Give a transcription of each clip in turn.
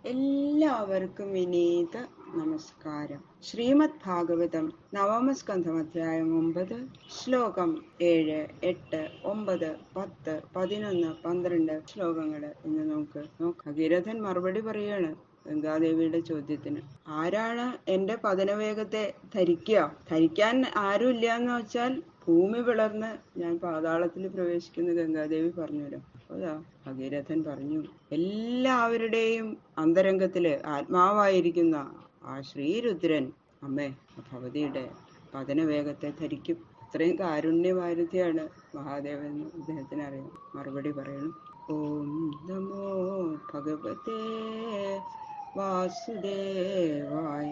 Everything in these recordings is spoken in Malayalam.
എല്ലാവർക്കും വിനീത നമസ്കാരം. ശ്രീമദ് ഭാഗവതം നവമസ്കന്ധം അധ്യായം 9 ശ്ലോകം 7, 8, 9, 10, 11, 12 ശ്ലോകങ്ങള് ഇന്ന് നോക്കാം. ഭഗീരഥൻ മറുപടി പറയാണ് ഗംഗാദേവിയുടെ ചോദ്യത്തിന്. ആരാണ് എന്റെ പതനവേഗത്തെ ധരിക്കാൻ ആരുമില്ല എന്ന് വെച്ചാൽ ഭൂമി പിളർന്ന് ഞാൻ പാതാളത്തിൽ പ്രവേശിക്കുന്ന ഗംഗാദേവി പറഞ്ഞല്ലോ. അതാ ഭഗീരഥൻ പറഞ്ഞു, എല്ലാവരുടെയും അന്തരംഗത്തില് ആത്മാവായിരിക്കുന്ന ആ ശ്രീരുദ്രൻ അമ്മേ ഭഗവതിയുടെ പതനവേഗത്തെ ധരിക്കും. അത്രയും കാരുണ്യവാരുതിയാണ് മഹാദേവൻ. അദ്ദേഹത്തിന് അറിയാം. മറുപടി പറയണം. ഓം നമോ ഭഗവതേ വാസുദേവായ.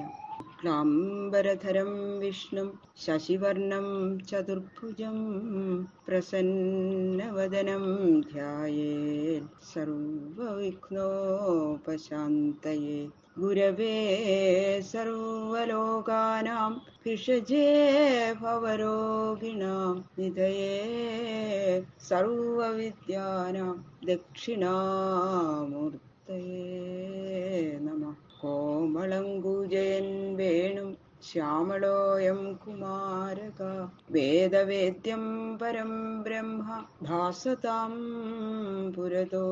ക്ലാംബരധരം വിഷ്ണും ശശിവർണം ചതുർഭുജം പ്രസന്നവദനം ധ്യായേൽ സർവവിഘ്നോപശാന്തയേ. ഗുരവേ സർവലോകാനാം ഭിഷജേ ഭവരോഗിണാം നിധയേ സർവവിദ്യാനാം ദക്ഷിണാമൂർത്തയേ നമഃ. കോമളങ്കൂജയൻ വേണും ശ്യാമളോയം കുമാരക. വേദവേദ്യം പരം ബ്രഹ്മ ഭാസതാം പുരതോ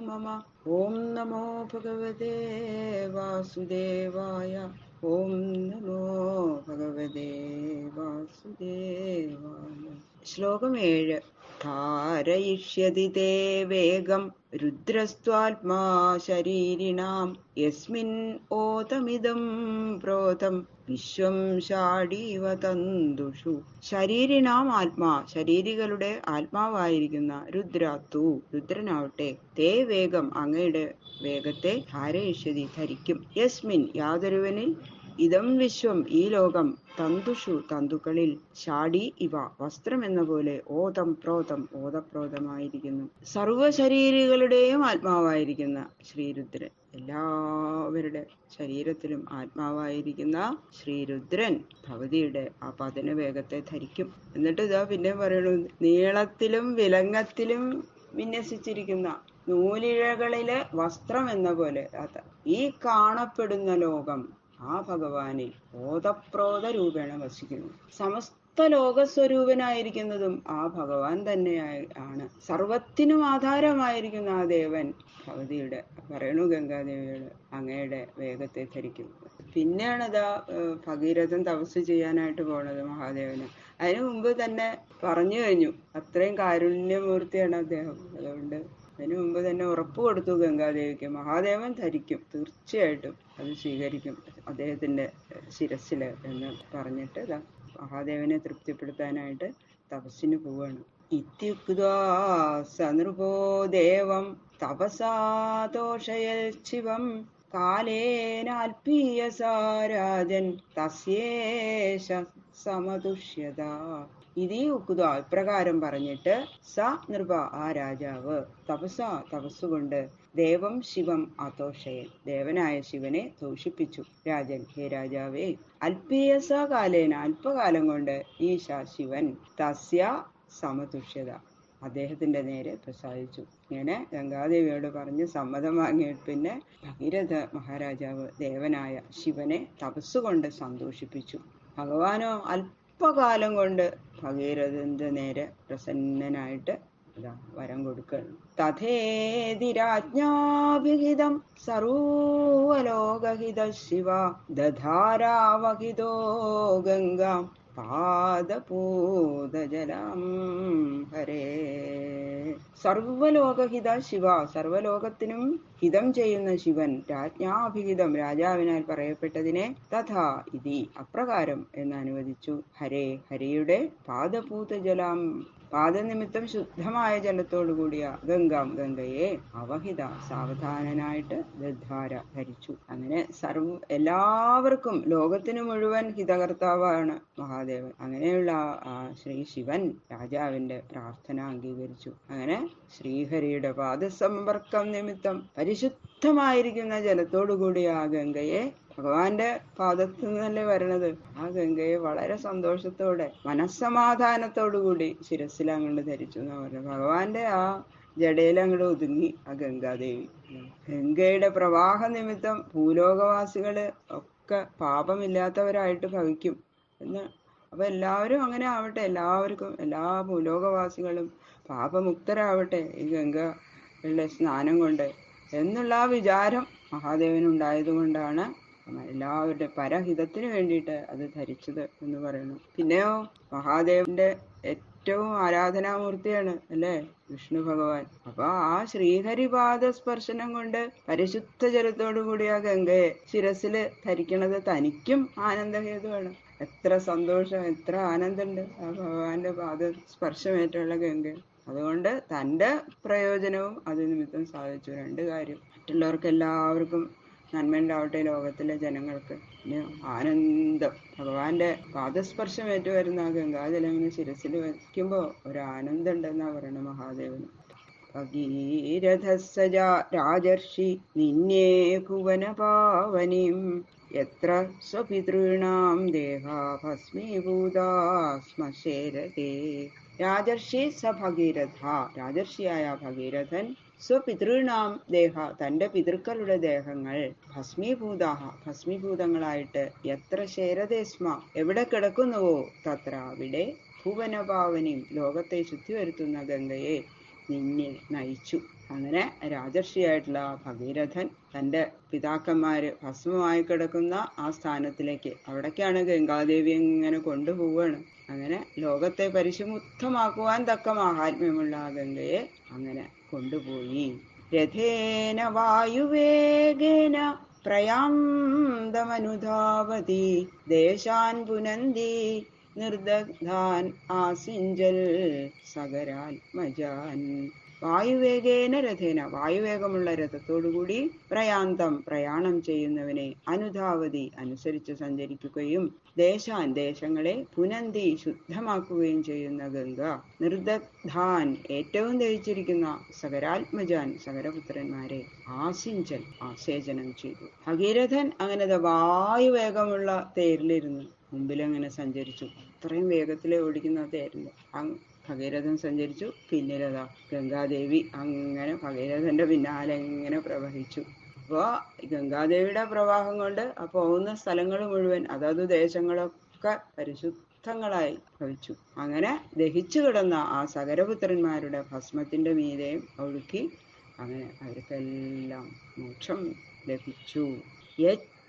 മമ. ഓം നമോ ഭഗവതേ വാസുദേവായ. ഓം നമോ ഭഗവതേ വാസുദേവായ. ശ്ലോകം 7. ധാരയിഷ്യതി തേ വേഗം രുദ്രസ്ത്വാത്മാ ശരീരിണാം യസ്മിൻ ഓതമിദം പ്രോതം വിശ്വം ഷാഡീവ തന്തുഷു. ശരീരിണാം ആത്മാ, ശരീരികളുടെ ആത്മാവായിരിക്കുന്ന രുദ്രാത്തു, രുദ്രനാവട്ടെ, തേ വേഗം, അങ്ങയുടെ വേഗത്തെ, ധാരയിഷ്യതി ധരിക്കും, യസ്മിൻ യാതൊരുവനിൽ, ഇതം വിശ്വം ഈ ലോകം, തന്തുഷു തന്തുക്കളിൽ, ഷാഡി ഇവ വസ്ത്രം എന്ന പോലെ, ഓതം പ്രോതം ഓതപ്രോതമായിരിക്കുന്നു. സർവശരീരികളുടെയും ആത്മാവായിരിക്കുന്ന ശ്രീരുദ്രൻ, എല്ലാവരുടെ ശരീരത്തിലും ആത്മാവായിരിക്കുന്ന ശ്രീരുദ്രൻ ഭഗവതിയുടെ ആ പതന വേഗത്തെ ധരിക്കും. എന്നിട്ട് ഇതാ പിന്നെ പറയണു, നീളത്തിലും വിലങ്ങത്തിലും വിന്യസിച്ചിരിക്കുന്ന നൂലിഴകളിലെ വസ്ത്രം എന്ന പോലെ ഈ കാണപ്പെടുന്ന ലോകം ആ ഭഗവാനിൽ ഓതപ്രോത രൂപേണ വസിക്കുന്നു. സമസ്ത ലോകസ്വരൂപനായിരിക്കുന്നതും ആ ഭഗവാൻ തന്നെയാണ്. സർവത്തിനും ആധാരമായിരിക്കുന്ന ആ ദേവൻ ഭഗവതിയുടെ പറയണു ഗംഗാദേവിയോട് അങ്ങയുടെ വേഗത്തെ ധരിക്കും. പിന്നെയാണതാ ഭഗീരഥൻ തപസ് ചെയ്യാനായിട്ട് പോണത് മഹാദേവന്. അതിനു മുമ്പ് തന്നെ പറഞ്ഞു കഴിഞ്ഞു, അത്രയും കാരുണ്യമൂർത്തിയാണ് അദ്ദേഹം. അതുകൊണ്ട് അതിനു മുമ്പ് തന്നെ ഉറപ്പ് കൊടുത്തു ഗംഗാദേവിക്ക്, മഹാദേവൻ ധരിക്കും, തീർച്ചയായിട്ടും അത് സ്വീകരിക്കും അദ്ദേഹത്തിന്റെ ശിരസില് എന്ന് പറഞ്ഞിട്ട് മഹാദേവനെ തൃപ്തിപ്പെടുത്താനായിട്ട് തപസ്സിന് പോവാണ്. ഇത്യുക്ത്വാ സനൃപോ ദേവം തപസാ തോഷയൽ ശിവം കാലേനാൽപീയസാ രാജൻ തസ്യേഷ സമതുഷ്യത. ഇതീ ഉക്ത, ഇപ്രകാരം പറഞ്ഞിട്ട്, സ നൃപ ആ രാജാവ്, തപസ തപസ്സുകൊണ്ട്, ദേവം ശിവം അതോഷയൻ ദേവനായ ശിവനെ തോഷിപ്പിച്ചു. രാജൻ, ഹേ രാജാവേ, അൽപീയസ കാലേന അല്പകാലം കൊണ്ട്, ഈശ ശിവൻ, തസ്യ സമതുഷ്യത അദ്ദേഹത്തിന്റെ നേരെ പ്രസാദിച്ചു. ഇങ്ങനെ ഗംഗാദേവിയോട് പറഞ്ഞ് സമ്മതം വാങ്ങിയിട്ട് പിന്നെ ഭഗീരഥ മഹാരാജാവ് ദേവനായ ശിവനെ തപസ്സുകൊണ്ട് സന്തോഷിപ്പിച്ചു. ഭഗവാനോ അല്പകാലം കൊണ്ട് ഭഗീരഥന്റെ നേരെ പ്രസന്നനായിട്ട് വരം കൊടുക്കണം. തഥേതി രാജ്ഞാഭിഹിതം സർവലോകഹിത ശിവ ദധാരാവഹിതോ ഗംഗാം പാദപൂതജലം ഹരേ. സർവലോകഹിത ശിവ, സർവലോകത്തിനും ഹിതം ചെയ്യുന്ന ശിവൻ, രാജ്ഞാഭിഹിതം രാജാവിനാൽ പറയപ്പെട്ടതിനെ, തഥാ ഇതി അപ്രകാരം എന്ന് അനുവദിച്ചു. ഹരേ, ഹരിയുടെ പാദപൂതജലം പാദനിമിത്തം ശുദ്ധമായ ജലത്തോടുകൂടിയ ഗംഗാം ഗംഗയെ അവഹിത സാവധാനനായിട്ട് ദധാര ധരിച്ചു. അങ്ങനെ എല്ലാവർക്കും, ലോകത്തിനു മുഴുവൻ ഹിതകർത്താവാണ് മഹാദേവൻ. അങ്ങനെയുള്ള ആ ശ്രീ ശിവൻ രാജാവിന്റെ പ്രാർത്ഥന അംഗീകരിച്ചു. അങ്ങനെ ശ്രീഹരിയുടെ പാദസമ്പർക്കം നിമിത്തം പരിശുദ്ധമായിരിക്കുന്ന ജലത്തോടുകൂടിയ ആ ഗംഗയെ, ഭഗവാന്റെ പാദത്തു നിന്നല്ലേ വരണത്, ആ ഗംഗയെ വളരെ സന്തോഷത്തോടെ മനസ്സമാധാനത്തോടുകൂടി ശിരസിൽ അങ്ങോട്ട് ധരിച്ചു എന്നാ പറഞ്ഞത്. ഭഗവാന്റെ ആ ജടയിൽ അങ്ങോട്ട് ഒതുങ്ങി ആ ഗംഗാദേവി. ഗംഗയുടെ പ്രവാഹ നിമിത്തം ഭൂലോകവാസികള് ഒക്കെ പാപമില്ലാത്തവരായിട്ട് ഭവിക്കും എന്ന്. അപ്പൊ എല്ലാവരും അങ്ങനെ ആവട്ടെ, എല്ലാവർക്കും, എല്ലാ ഭൂലോകവാസികളും പാപമുക്തരാവട്ടെ ഈ ഗംഗയുടെ സ്നാനം കൊണ്ട് എന്നുള്ള ആ വിചാരം മഹാദേവനുണ്ടായതുകൊണ്ടാണ് എല്ലാവരുടെ പരഹിതത്തിന് വേണ്ടിയിട്ട് അത് ധരിച്ചത് എന്ന് പറയുന്നു. പിന്നെയോ മഹാദേവന്റെ ഏറ്റവും ആരാധനാമൂർത്തിയാണ് അല്ലേ വിഷ്ണു ഭഗവാൻ. അപ്പൊ ആ ശ്രീഹരിപാദ സ്പർശനം കൊണ്ട് പരിശുദ്ധ ജലത്തോടു കൂടി ആ ഗംഗയെ ശിരസില് ധരിക്കണത് തനിക്കും ആനന്ദഹേതുവാണ്. എത്ര സന്തോഷം, എത്ര ആനന്ദമുണ്ട് ആ ഭഗവാന്റെ പാദ സ്പർശമേറ്റുള്ള ഗംഗ. അതുകൊണ്ട് തൻ്റെ പ്രയോജനവും അത് നിമിത്തം സാധിച്ചു. രണ്ട് കാര്യം, മറ്റുള്ളവർക്ക് എല്ലാവർക്കും നന്മയുണ്ടാവട്ടെ, ലോകത്തിലെ ജനങ്ങൾക്ക്. പിന്നെ ആനന്ദം, ഭഗവാന്റെ പാദസ്പർശമേറ്റു വരുന്ന ആ ഗംഗാജലം ഇങ്ങനെ ശിരസിൽ വയ്ക്കുമ്പോ ഒരു ആനന്ദം ഉണ്ടെന്നാ പറയണ മഹാദേവന്. ഭഗീരഥസജ രാജർഷി നിന്നെ ഭുവന പാവനിം എത്ര സ്വപിതॄണാം ദേഹാ ഭസ്മീഭൂതാ ശ്മശേരതേ. രാജർഷി സ ഭഗീരഥ, രാജർഷിയായ ഭഗീരഥൻ സ്വപിതൃണാം ദേഹ, തന്റെ പിതൃക്കളുടെ ദേഹങ്ങൾ ഭസ്മീഭൂതാഹ, ഭസ്മീഭൂതങ്ങളായിട്ട് എത്ര ശേരതേ സ്മ, എവിടെ കിടക്കുന്നുവോ തത്ര അവിടെ ഭുവനപാവനിയും, ലോകത്തെ ശുദ്ധി വരുത്തുന്ന ഗംഗയെ നിന്നെ നയിച്ചു. അങ്ങനെ രാജർഷിയായിട്ടുള്ള ഭഗീരഥൻ തന്റെ പിതാക്കന്മാര് ഭസ്മമായി കിടക്കുന്ന ആ സ്ഥാനത്തിലേക്ക്, അവിടേക്കാണ് ഗംഗാദേവി ഇങ്ങനെ കൊണ്ടുപോവാണ്. അങ്ങനെ ലോകത്തെ പരിശുദ്ധമാക്കുവാൻ തക്ക മഹാത്മ്യമുള്ള ആ ഗംഗയെ അങ്ങനെ കൊണ്ടുപോയി. രഥേന വായുവേഗേന പ്രയാന്തമനുധാവതി ദേശാൻ പുനന്തി നിർദഗ്ധാൻ ആസിഞ്ചൽ സഗരാത്മജാൻ. വായുവേഗേന രഥേന, വായുവേഗമുള്ള രഥത്തോടുകൂടി പ്രയാന്തം, പ്രയാണം ചെയ്യുന്നവനെ, അനുധാവതി, അനുസരിച്ച് സഞ്ചരിക്കുകയും ദേശാൻ, ദേശങ്ങളെ പുനന്തി, ശുദ്ധമാക്കുകയും ചെയ്യുന്ന ഗംഗ, നിർദഗ്ധാൻ, ഏറ്റവും ദഹിച്ചിരിക്കുന്ന സഗരാത്മജാൻ, സഗരപുത്രന്മാരെ ആസിഞ്ചൽ, ആസേചനം ചെയ്തു. ഭഗീരഥൻ അങ്ങനെ വായുവേഗമുള്ള തേരിലിരുന്നു മുമ്പിലങ്ങനെ സഞ്ചരിച്ചു. അത്രയും വേഗത്തിലെ ഓടിക്കുന്ന തേരില് ഭഗീരഥൻ സഞ്ചരിച്ചു. പിന്നിലതാ ഗംഗാദേവി അങ്ങനെ ഭഗീരഥന്റെ പിന്നാലെ ഇങ്ങനെ പ്രവഹിച്ചു. അപ്പോ ഗംഗാദേവിയുടെ പ്രവാഹം കൊണ്ട് ആ പോകുന്ന സ്ഥലങ്ങൾ മുഴുവൻ, അതാത് ദേശങ്ങളൊക്കെ പരിശുദ്ധങ്ങളായി ഭവിച്ചു. അങ്ങനെ ദഹിച്ചു കിടന്ന ആ സഗരപുത്രന്മാരുടെ ഭസ്മത്തിന്റെ മീതെയും ഒഴുക്കി അങ്ങനെ അവർക്കെല്ലാം മോക്ഷം ലഭിച്ചു.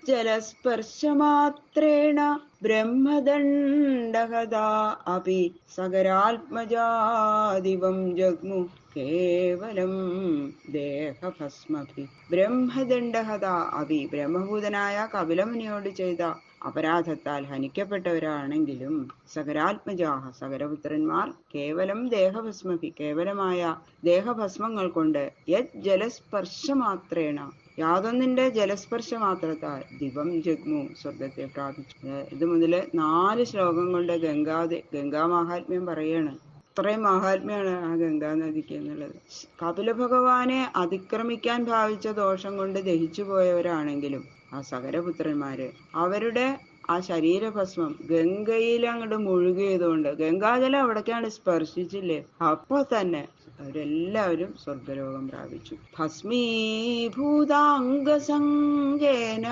ജലസ്പർശമാത്രേണ ബ്രഹ്മദണ്ഡഹതാ അപി സഗരാത്മജാദിവം ജഗ്മു കേവലം ദേഹഭസ്മഭി. ബ്രഹ്മദണ്ഡഹതാ അപി, ബ്രഹ്മഭൂതനായ കപിലമുനിയോട് ചെയ്ത അപരാധത്താൽ ഹനിക്കപ്പെട്ടവരാണെങ്കിലും സഗരാത്മജാഹ, സഗരപുത്രന്മാർ കേവലം ദേഹഭസ്മഭി, കേവലമായ ദേഹഭസ്മങ്ങൾ കൊണ്ട് യത് ജലസ്പർശമാത്രേണ, യാതൊന്നിന്റെ ജലസ്പർശ മാത്രത്താൽ ദിവം ജഗ്മു, സ്വർഗത്തെ പ്രാപിച്ചു. ഇത് മുതല് 4 ശ്ലോകങ്ങളുടെ ഗംഗാമാഹാത്മ്യം പറയാണ്. അത്രയും മഹാത്മ്യമാണ് ആ ഗംഗാ നദിക്ക് എന്നുള്ളത്. കപില ഭഗവാനെ അതിക്രമിക്കാൻ ഭാവിച്ച ദോഷം കൊണ്ട് ദഹിച്ചു പോയവരാണെങ്കിലും ആ സഗരപുത്രന്മാര് അവരുടെ ആ ശരീരഭസ്മം ഗംഗയിൽ അങ്ങോട്ട് മുഴുകിയതുകൊണ്ട്, ഗംഗാജലം അവിടേക്കാണ് സ്പർശിച്ചില്ലേ, അപ്പൊ തന്നെ അവരെല്ലാവരും സ്വർഗലോകം പ്രാപിച്ചു. ഭസ്മീഭൂതാംഗസംഗേന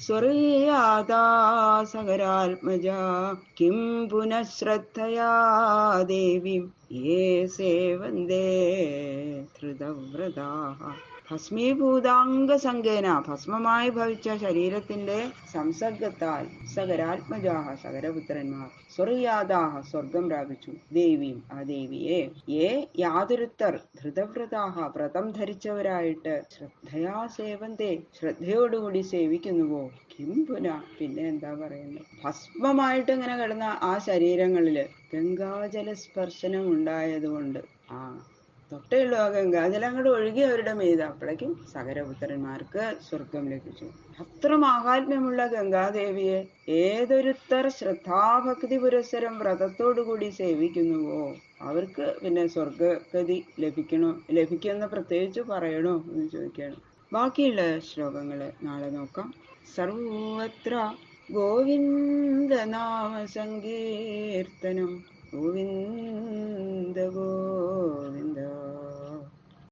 സ്വർയാദാ സഗരാത്മജ കിം പുനഃശ്രദ്ധയാ ദേവീം യേ സേവന്തേ ധൃതവ്രതാഃ. ഭസ്മീഭൂതാംഗസംഗേന, ഭസ്മമായി ഭവിച്ച ശരീരത്തിന്റെ സംസർഗത്താൽ സഗരാത്മജാഹ, സഗരപുത്രന്മാർ സ്വർയാദാഹ, സ്വർഗം പ്രാപിച്ചു. ദേവിയും, ആ ദേവിയെ, ഏ യാതൊരുത്തർ ധൃതവ്രതാഹ, വ്രതം ധരിച്ചവരായിട്ട് ശ്രദ്ധയാ സേവന്തേ, ശ്രദ്ധയോടുകൂടി സേവിക്കുന്നുവോ, കിം പുന, പിന്നെ എന്താ പറയുന്നത്, ഭസ്മമായിട്ട് ഇങ്ങനെ കിടന്ന ആ ശരീരങ്ങളില് ഗംഗാജല സ്പർശനം ഉണ്ടായതുകൊണ്ട് ആ തൊട്ടേയുള്ളൂ ആ ഗംഗാജലം അങ്ങോട്ട് ഒഴുകി അവരുടെ മീത, അപ്പോഴേക്കും സഗരപുത്രന്മാർക്ക് സ്വർഗം ലഭിച്ചു. അത്ര മഹാത്മ്യമുള്ള ഗംഗാദേവിയെ ഏതൊരുത്തർ ശ്രദ്ധാഭക്തി പുരസ്സരം വ്രതത്തോടുകൂടി സേവിക്കുന്നുവോ അവർക്ക് പിന്നെ സ്വർഗഗതി ലഭിക്കുമെന്ന് പ്രത്യേകിച്ച് പറയണോ എന്ന് ചോദിക്കുകയാണ്. ബാക്കിയുള്ള ശ്ലോകങ്ങള് നാളെ നോക്കാം. സർവത്ര ഗോവിന്ദനാമ സങ്കീർത്തനം. ഗോവിന്ദ ഗോവിന്ദ.